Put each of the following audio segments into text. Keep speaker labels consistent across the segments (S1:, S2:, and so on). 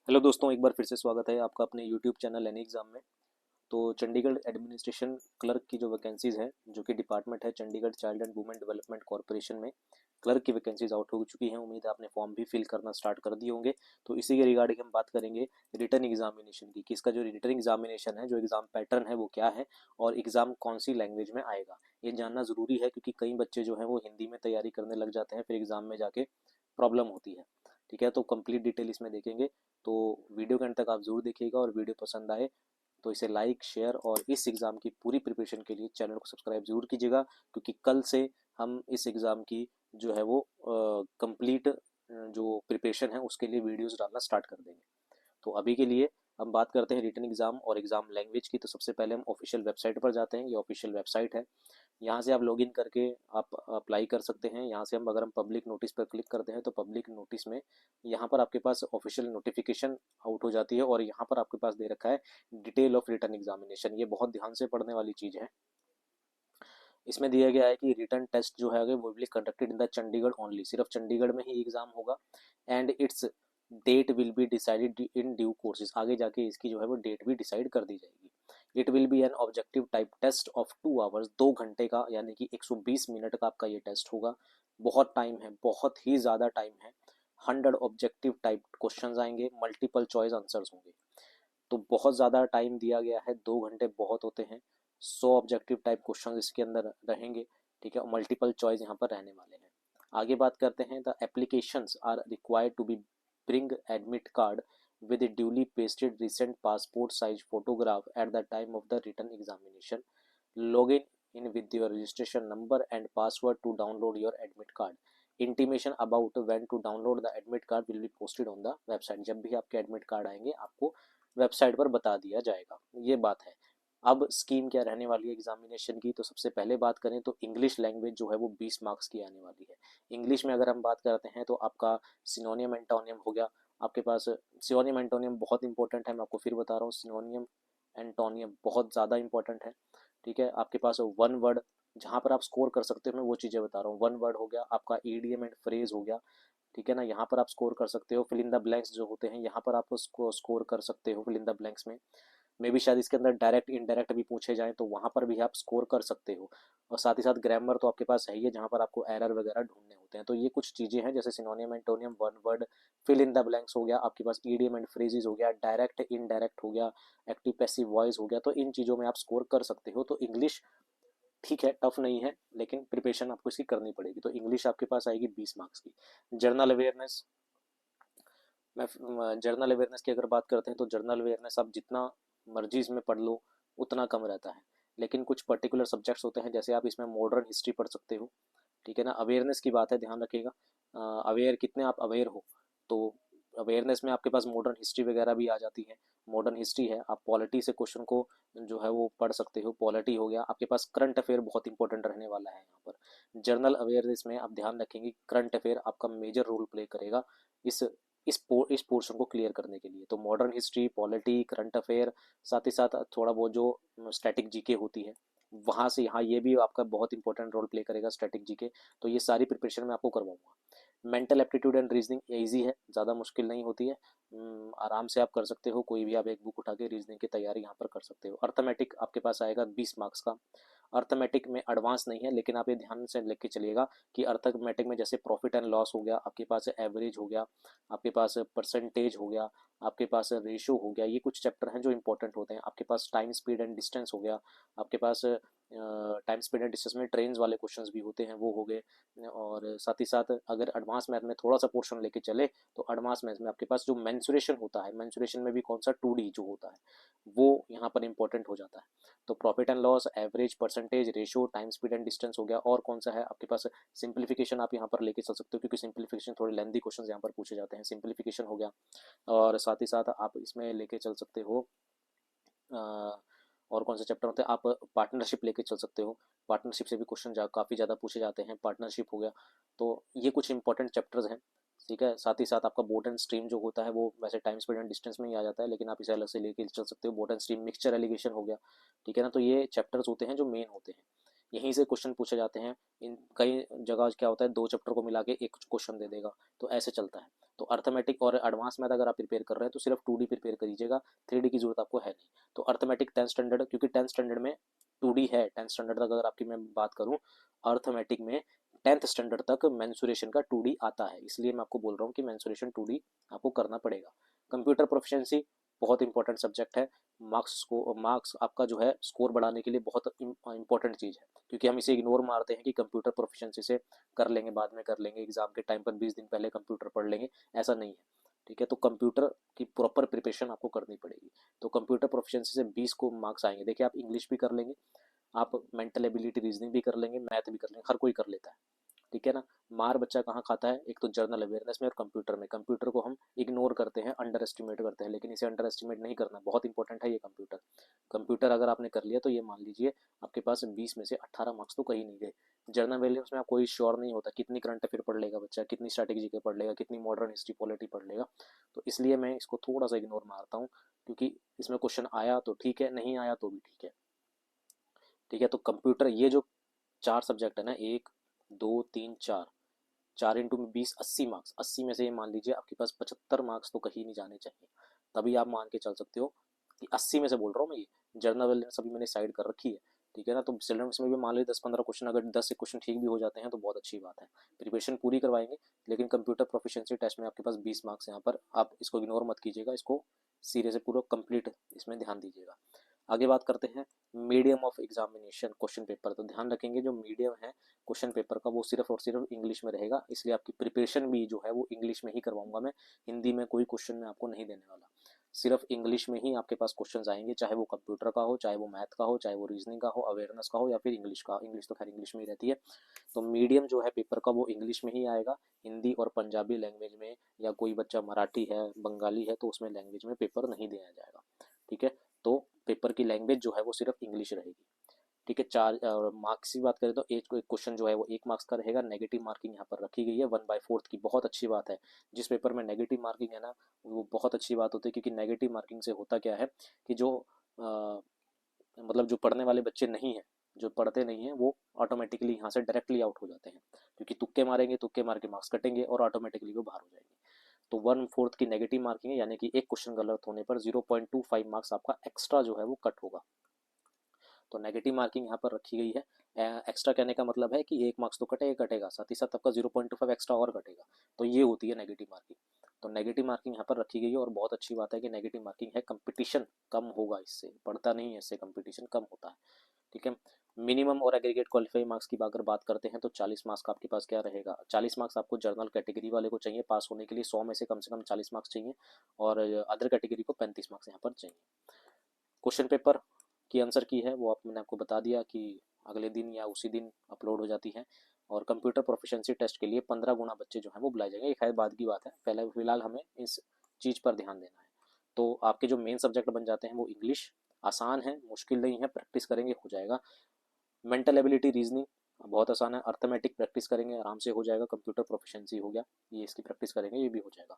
S1: Hello दोस्तों, एक बार फिर से स्वागत है आपका अपने यूट्यूब चैनल एनी एग्ज़ाम में। तो चंडीगढ़ एडमिनिस्ट्रेशन क्लर्क की जो वैकेंसीज़ हैं, जो कि डिपार्टमेंट है Chandigarh child and women development corporation में, क्लर्क की वैकेंसीज आउट हो चुकी हैं। उम्मीद है आपने फॉर्म भी फिल करना स्टार्ट कर दिए होंगे। तो इसी के रिगार्डिंग हम बात करेंगे रिटर्न एग्जामिनेशन की, कि इसका जो रिटर्न एग्जामिनेशन है, जो एग्ज़ाम पैटर्न है वो क्या है और एग्ज़ाम कौन सी लैंग्वेज में आएगा। ये जानना ज़रूरी है, क्योंकि कई बच्चे जो हैं वो हिंदी में तैयारी करने लग जाते हैं, फिर एग्ज़ाम में जाके प्रॉब्लम होती है। ठीक है, तो कंप्लीट डिटेल इसमें देखेंगे। तो वीडियो के अंत तक आप जरूर देखिएगा, और वीडियो पसंद आए तो इसे लाइक शेयर, और इस एग्ज़ाम की पूरी प्रिपरेशन के लिए चैनल को सब्सक्राइब जरूर कीजिएगा, क्योंकि कल से हम इस एग्ज़ाम की जो है वो कंप्लीट जो प्रिपरेशन है उसके लिए वीडियोस डालना स्टार्ट कर देंगे। तो अभी के लिए हम बात करते हैं रिटन एग्ज़ाम और एग्ज़ाम लैंग्वेज की। तो सबसे पहले हम ऑफिशियल वेबसाइट पर जाते हैं। ये ऑफिशियल वेबसाइट है, यहाँ से आप लॉगिन करके आप अप्लाई कर सकते हैं। यहाँ से हम अगर हम पब्लिक नोटिस पर क्लिक करते हैं तो पब्लिक नोटिस में यहाँ पर आपके पास ऑफिशियल नोटिफिकेशन आउट हो जाती है, और यहाँ पर आपके पास दे रखा है डिटेल ऑफ रिटर्न एग्जामिनेशन। ये बहुत ध्यान से पढ़ने वाली चीज़ है। इसमें दिया गया है कि रिटर्न टेस्ट जो है वो will conducted in the Chandigarh only, सिर्फ चंडीगढ़ में ही एग्जाम होगा। And its date will be decided in due courses, आगे जाके इसकी जो है वो डेट भी डिसाइड कर दी जाएगी। It will be an objective type test of 2 hours, 2 घंटे का यानी कि 120 मिनट का आपका ये टेस्ट होगा। बहुत टाइम है, बहुत ही ज़्यादा टाइम है। 100 ऑब्जेक्टिव टाइप क्वेश्चन आएंगे, मल्टीपल चॉइस आंसर्स होंगे। तो बहुत ज़्यादा टाइम दिया गया है, 2 घंटे बहुत होते हैं। 100 ऑब्जेक्टिव टाइप क्वेश्चन इसके अंदर रहेंगे। ठीक है, और मल्टीपल चॉइस यहाँ पर रहने वाले हैं। आगे बात करते हैं, the applications are required to be bring admit card with a duly pasted recent passport size photograph at the time of the written examination. Login in with your registration number and password to download your admit card. Intimation about when to download the admit card will be posted on the website. जब भी आपके admit card आएंगे आपको website पर बता दिया जाएगा। ये बात है। अब स्कीम क्या रहने वाली है एग्जामिनेशन की, तो सबसे पहले बात करें तो इंग्लिश लैंग्वेज जो है वो 20 मार्क्स की आने वाली है। इंग्लिश में अगर हम बात करते हैं तो आपका सिनोनियम एंटोनियम हो गया आपके पास। सिनोनियम एंटोनियम बहुत इंपॉर्टेंट है, मैं आपको फिर बता रहा हूँ। सिनोनियम एंटोनियम बहुत ज़्यादा इंपॉर्टेंट है। ठीक है, आपके पास वन वर्ड जहाँ पर आप स्कोर कर सकते हो, मैं वो चीज़ें बता रहा हूँ। वन वर्ड हो गया आपका, ईडीएम एंड फ्रेज हो गया। ठीक है ना, यहाँ पर आप स्कोर कर सकते हो। फिल इन द ब्लैंक्स जो होते हैं यहाँ पर आप उसको स्कोर कर सकते हो, फिल इन द ब्लैंक्स में। मे भी शायद इसके अंदर डायरेक्ट इनडायरेक्ट भी पूछे जाएं तो वहां पर भी आप स्कोर कर सकते हो। और साथ ही साथ ग्रामर तो आपके पास है ही है, जहाँ पर आपको एरर वगैरह ढूंढने होते हैं। तो ये कुछ चीजें हैं, जैसे synonym antonym, one word, fill in the blanks हो गया आपके पास, ईडियम एंड फ्रेजेस हो गया, डायरेक्ट इनडायरेक्ट हो गया, एक्टिव पैसिव वॉइस हो गया। तो इन चीजों में आप स्कोर कर सकते हो। तो इंग्लिश ठीक है, टफ नहीं है, लेकिन प्रिपरेशन आपको इसकी करनी पड़ेगी। तो इंग्लिश आपके पास आएगी 20 मार्क्स की। जर्नल अवेयरनेस, मैं जर्नल अवेयरनेस की अगर बात करते हैं तो जर्नल अवेयरनेस आप जितना मर्जी इसमें पढ़ लो उतना कम रहता है। लेकिन कुछ पर्टिकुलर सब्जेक्ट्स होते हैं, जैसे आप इसमें मॉडर्न हिस्ट्री पढ़ सकते हो। ठीक है ना, अवेयरनेस की बात है, ध्यान रखिएगा। अवेयर कितने आप अवेयर हो, तो अवेयरनेस में आपके पास मॉडर्न हिस्ट्री वगैरह भी आ जाती है। मॉडर्न हिस्ट्री है, आप पॉलिटी से क्वेश्चन को जो है वो पढ़ सकते हो। पॉलिटी हो गया आपके पास। करंट अफेयर बहुत इंपॉर्टेंट रहने वाला है यहाँ पर। जर्नल अवेयरनेस में आप ध्यान रखेंगे, करंट अफेयर आपका मेजर रोल प्ले करेगा इस इस पोर्शन को क्लियर करने के लिए। तो modern history, polity, current affair, साथ ही साथ थोड़ा बहुत जो स्टैटिक जीके होती है, वहाँ से यहाँ ये भी आपका बहुत इंपॉर्टेंट रोल प्ले करेगा, स्टैटिक जीके। तो ये सारी प्रिपरेशन मैं आपको करवाऊंगा। Mental aptitude and reasoning easy है, ज़्यादा मुश्किल नहीं होती है। आराम से आप कर सकते हो, कोई भी आप एक बुक उठा के रीजनिंग की तैयारी यहाँ पर कर सकते हो। अर्थमेटिक आपके पास आएगा 20 मार्क्स का। अर्थमेटिक में एडवांस नहीं है, लेकिन आप ये ध्यान से लेके चलिएगा कि अर्थमेटिक में जैसे प्रॉफिट एंड लॉस हो गया, आपके पास एवरेज हो गया, आपके पास परसेंटेज हो गया, आपके पास रेशो हो गया, ये कुछ चैप्टर हैं जो इंपॉर्टेंट होते हैं। आपके पास टाइम स्पीड एंड डिस्टेंस हो गया, आपके पास टाइम स्पीड एंड डिस्टेंस में ट्रेन वाले क्वेश्चंस भी होते हैं, वो हो गए। और साथ ही साथ अगर एडवांस मैथ में थोड़ा सा पोर्शन लेके चले तो एडवांस मैथ में आपके पास जो मेंसुरेशन होता है, मेंसुरेशन में भी कौन सा 2D जो होता है वो यहाँ पर इंपॉर्टेंट हो जाता है। तो profit and loss, average, percentage, ratio, time speed and distance हो गया। और कौन सा है आपके पास, सिंप्लीफिकेशन आप यहाँ पर लेके चल सकते हो, क्योंकि सिंप्लीफिकेशन थोड़े लेंदी क्वेश्चन यहाँ पर पूछे जाते हैं। सिंप्लीफिकेशन हो गया। और साथ ही साथ आप इसमें लेके चल सकते हो और कौन से चैप्टर होते हैं, आप पार्टनरशिप लेके चल सकते हो। पार्टनरशिप से भी क्वेश्चन काफ़ी ज़्यादा पूछे जाते हैं, पार्टनरशिप हो गया। तो ये कुछ इंपॉर्टेंट चैप्टर्स हैं। ठीक है, साथ ही साथ आपका बोट एंड स्ट्रीम जो होता है वो वैसे टाइम स्पीड एंड डिस्टेंस में ही आ जाता है, लेकिन आप इसे अलग से लेके चल सकते हो। Boat and stream, mixture allegation हो गया। ठीक है ना, तो ये चैप्टर्स होते हैं जो मेन होते हैं। यहीं से क्वेश्चन पूछे जाते हैं। इन कई जगह क्या होता है, 2 चैप्टर को मिला के एक क्वेश्चन दे देगा, तो ऐसे चलता है। तो अर्थमेटिक और एडवांस मैथ अगर आप प्रिपेयर कर रहे हैं तो सिर्फ 2D प्रिपेयर करिएगा, 3D की जरूरत आपको है नहीं। तो अर्थमेटिक 10th स्टैंडर्ड, क्योंकि 10th स्टैंडर्ड में 2D है, 10th स्टैंडर्ड तक अगर आपकी मैं बात करूँ, अर्थमेटिक में 10th स्टैंडर्ड तक मेंसुरेशन का 2D आता है, इसलिए मैं आपको बोल रहा हूँ कि मेंसुरेशन 2D आपको करना पड़ेगा। कंप्यूटर प्रोफिशिएंसी बहुत इंपॉर्टेंट सब्जेक्ट है। मार्क्स आपका जो है स्कोर बढ़ाने के लिए बहुत इंपॉर्टेंट चीज़ है, क्योंकि हम इसे इग्नोर मारते हैं कि कंप्यूटर प्रोफिशिएंसी से कर लेंगे, बाद में कर लेंगे, एग्जाम के टाइम पर 20 दिन पहले कंप्यूटर पढ़ लेंगे, ऐसा नहीं है। ठीक है, तो कंप्यूटर की प्रॉपर प्रिपरेशन आपको करनी पड़ेगी। तो कंप्यूटर प्रोफिशिएंसी से 20 को मार्क्स आएंगे। देखिए, आप इंग्लिश भी कर लेंगे, आप मेंटल एबिलिटी रीजनिंग भी कर लेंगे, मैथ भी कर लेंगे, हर कोई कर लेता है। ठीक है ना। मार बच्चा कहाँ खाता है, एक तो जर्नल अवेयरनेस में और कंप्यूटर में। कंप्यूटर को हम इग्नोर करते हैं, अंडर एस्टिमेट करते हैं, लेकिन इसे अंडर एस्टिमेट नहीं करना, बहुत इंपॉर्टेंट है ये कंप्यूटर। कंप्यूटर अगर आपने कर लिया तो ये मान लीजिए आपके पास 20 में से 18 मार्क्स तो कहीं नहीं गए। जर्नल अवेयरनेस में आप कोई श्योर नहीं होता कितनी करंट अफेयर पढ़ लेगा बच्चा, कितनी स्ट्रैटेजी के पढ़ लेगा, कितनी मॉडर्न हिस्ट्री पॉलिटी पढ़ लेगा। तो इसलिए मैं इसको थोड़ा सा इग्नोर मारता हूँ, क्योंकि इसमें क्वेश्चन आया तो ठीक है, नहीं आया तो भी ठीक है। ठीक है, तो कंप्यूटर, ये जो 4 सब्जेक्ट है ना, 1 2 3 4, 4 इंटू में 20, 80 मार्क्स। 80 में से ये मान लीजिए आपके पास 75 मार्क्स तो कहीं नहीं जाने चाहिए, तभी आप मान के चल सकते हो कि 80 में से बोल रहा हूँ मैं। ये जर्नल वाले सभी मैंने साइड कर रखी है। ठीक है ना। तो सिलेबस में भी मान लीजिए 10-15 क्वेश्चन, अगर 10 से क्वेश्चन ठीक भी हो जाते हैं तो बहुत अच्छी बात है, प्रिपरेशन पूरी करवाएंगे। लेकिन कंप्यूटर प्रोफिशिएंसी टेस्ट में आपके पास 20 मार्क्स यहाँ पर, आप इसको इग्नोर मत कीजिएगा, इसको सिरे से पूरा कंप्लीट इसमें ध्यान दीजिएगा। आगे बात करते हैं medium of examination question paper. तो ध्यान रखेंगे जो मीडियम है क्वेश्चन पेपर का वो सिर्फ और सिर्फ इंग्लिश में रहेगा, इसलिए आपकी प्रिपरेशन भी जो है वो इंग्लिश में ही करवाऊंगा मैं। हिंदी में कोई क्वेश्चन मैं आपको नहीं देने वाला, सिर्फ इंग्लिश में ही आपके पास क्वेश्चंस आएंगे, चाहे वो कंप्यूटर का हो, चाहे वो मैथ का हो, चाहे वो रीजनिंग का हो, अवेयरनेस का हो, या फिर इंग्लिश का। इंग्लिश तो खैर इंग्लिश में ही रहती है। तो मीडियम जो है पेपर का वो इंग्लिश में ही आएगा। हिंदी और पंजाबी लैंग्वेज में, या कोई बच्चा मराठी है, बंगाली है, तो उसमें लैंग्वेज में पेपर नहीं दिया जाएगा। ठीक है, तो पेपर की लैंग्वेज जो है वो सिर्फ इंग्लिश रहेगी। ठीक है। 4 मार्क्स की बात करें तो एक क्वेश्चन जो है वो 1 मार्क्स का रहेगा। नेगेटिव मार्किंग यहाँ पर रखी गई है 1/4 की, बहुत अच्छी बात है। जिस पेपर में नेगेटिव मार्किंग है ना, वो बहुत अच्छी बात होती है, क्योंकि नेगेटिव मार्किंग से होता क्या है कि जो मतलब जो पढ़ने वाले बच्चे नहीं हैं, जो पढ़ते नहीं हैं, वो ऑटोमेटिकली यहाँ से डायरेक्टली आउट हो जाते हैं, क्योंकि तुक्के मारेंगे, तुक्के मार के मार्क्स कटेंगे और ऑटोमेटिकली वो बाहर हो जाएंगे। तो 1/4 की नेगेटिव मार्किंग है, यानी कि एक क्वेश्चन गलत होने पर 0.25 मार्क्स आपका एक्स्ट्रा जो है वो कट होगा। तो नेगेटिव मार्किंग यहाँ पर रखी गई है। एक्स्ट्रा कहने का मतलब है कि 1 मार्क्स तो कटेगा कटेगा, साथ ही साथ आपका 0.25 एक्स्ट्रा और कटेगा। तो ये होती है नेगेटिव मार्किंग। तो नेगेटिव मार्किंग यहाँ पर रखी गई है, और बहुत अच्छी बात है कि नेगेटिव मार्किंग है, कंपटीशन कम होगा इससे, बढ़ता नहीं है इससे, कंपटीशन कम होता है। ठीक है। मिनिमम और एग्रीगेट क्वालिफाइंग मार्क्स की अगर बात करते हैं तो 40 मार्क्स का आपके पास क्या रहेगा, 40 मार्क्स आपको जर्नल कैटेगरी वाले को चाहिए पास होने के लिए, 100 में से कम 40 मार्क्स चाहिए, और अदर कैटेगरी को 35 मार्क्स यहाँ पर चाहिए। क्वेश्चन पेपर की आंसर की है वो मैंने आपको बता दिया कि अगले दिन या उसी दिन अपलोड हो जाती है। और कंप्यूटर प्रोफिशिएंसी टेस्ट के लिए 15 गुना बच्चे जो हैं वो बुलाए जाएंगे। ये खैर बाद की बात है, पहले फिलहाल हमें इस चीज़ पर ध्यान देना है। तो आपके जो मेन सब्जेक्ट बन जाते हैं वो इंग्लिश, आसान है, मुश्किल नहीं है, प्रैक्टिस करेंगे हो जाएगा। मेंटल एबिलिटी रीजनिंग बहुत आसान है, अर्थमेटिक प्रैक्टिस करेंगे आराम से हो जाएगा। कंप्यूटर प्रोफिशिएंसी हो गया, ये इसकी प्रैक्टिस करेंगे ये भी हो जाएगा।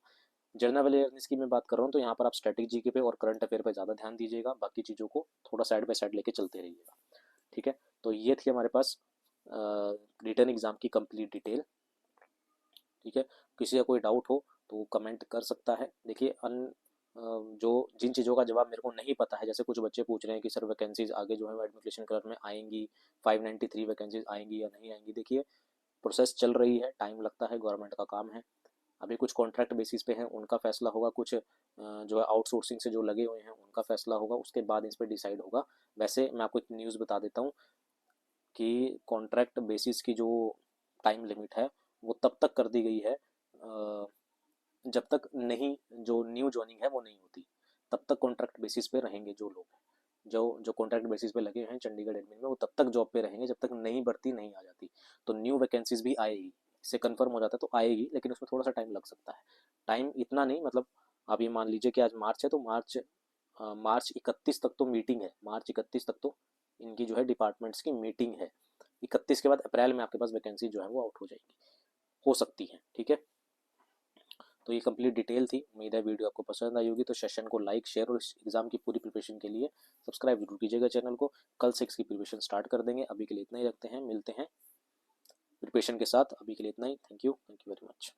S1: जनरल अवेयरनेस की मैं बात कर रहा हूँ तो यहाँ पर आप स्ट्रेटेजी के पे और करंट अफेयर पे ज़्यादा ध्यान दीजिएगा, बाकी चीज़ों को थोड़ा साइड बाय साइड लेके चलते रहिएगा। ठीक है, तो ये थी हमारे पास रिटर्न एग्जाम की कंप्लीट डिटेल। ठीक है, किसी का कोई डाउट हो तो कमेंट कर सकता है। देखिए जो जिन चीज़ों का जवाब मेरे को नहीं पता है, जैसे कुछ बच्चे पूछ रहे हैं कि सर वैकेंसीज आगे जो है एडमिनिस्ट्रेशन कलर में आएंगी, 593 वैकेंसीज आएंगी या नहीं आएंगी। देखिए, प्रोसेस चल रही है, टाइम लगता है, गवर्नमेंट का काम है। अभी कुछ कॉन्ट्रैक्ट बेसिस पे हैं, उनका फैसला होगा, कुछ जो है आउटसोर्सिंग से जो लगे हुए हैं उनका फैसला होगा, उसके बाद इस पर डिसाइड होगा। वैसे मैं आपको एक न्यूज़ बता देता हूँ कि कॉन्ट्रैक्ट बेसिस की जो टाइम लिमिट है वो तब तक कर दी गई है जब तक नहीं, जो न्यू जॉइनिंग है वो नहीं होती, तब तक कॉन्ट्रैक्ट बेसिस पे रहेंगे जो लोग हैं, जो जो कॉन्ट्रैक्ट बेसिस पे लगे हैं चंडीगढ़ एडमिन में, वो तब तक जॉब पे रहेंगे जब तक नई भर्ती नहीं आ जाती। तो न्यू वैकेंसीज भी आएगी, इससे कंफर्म हो जाता है तो आएगी, लेकिन उसमें थोड़ा सा टाइम लग सकता है। टाइम इतना नहीं, मतलब आप ये मान लीजिए कि आज मार्च है तो मार्च 31 तक तो मीटिंग है, मार्च 31 तक तो इनकी जो है डिपार्टमेंट्स की मीटिंग है। 31 के बाद अप्रैल में आपके पास वैकेंसी जो है वो आउट हो जाएगी, हो सकती है। ठीक है, तो ये कंप्लीट डिटेल थी। उम्मीद है वीडियो आपको पसंद आई होगी। तो सेशन को लाइक, शेयर और इस एग्ज़ाम की पूरी प्रिपरेशन के लिए सब्सक्राइब जरूर कीजिएगा चैनल को। कल से इसकी प्रिपरेशन स्टार्ट कर देंगे। अभी के लिए इतना ही रखते हैं, मिलते हैं प्रिपरेशन के साथ। अभी के लिए इतना ही। Thank you very much.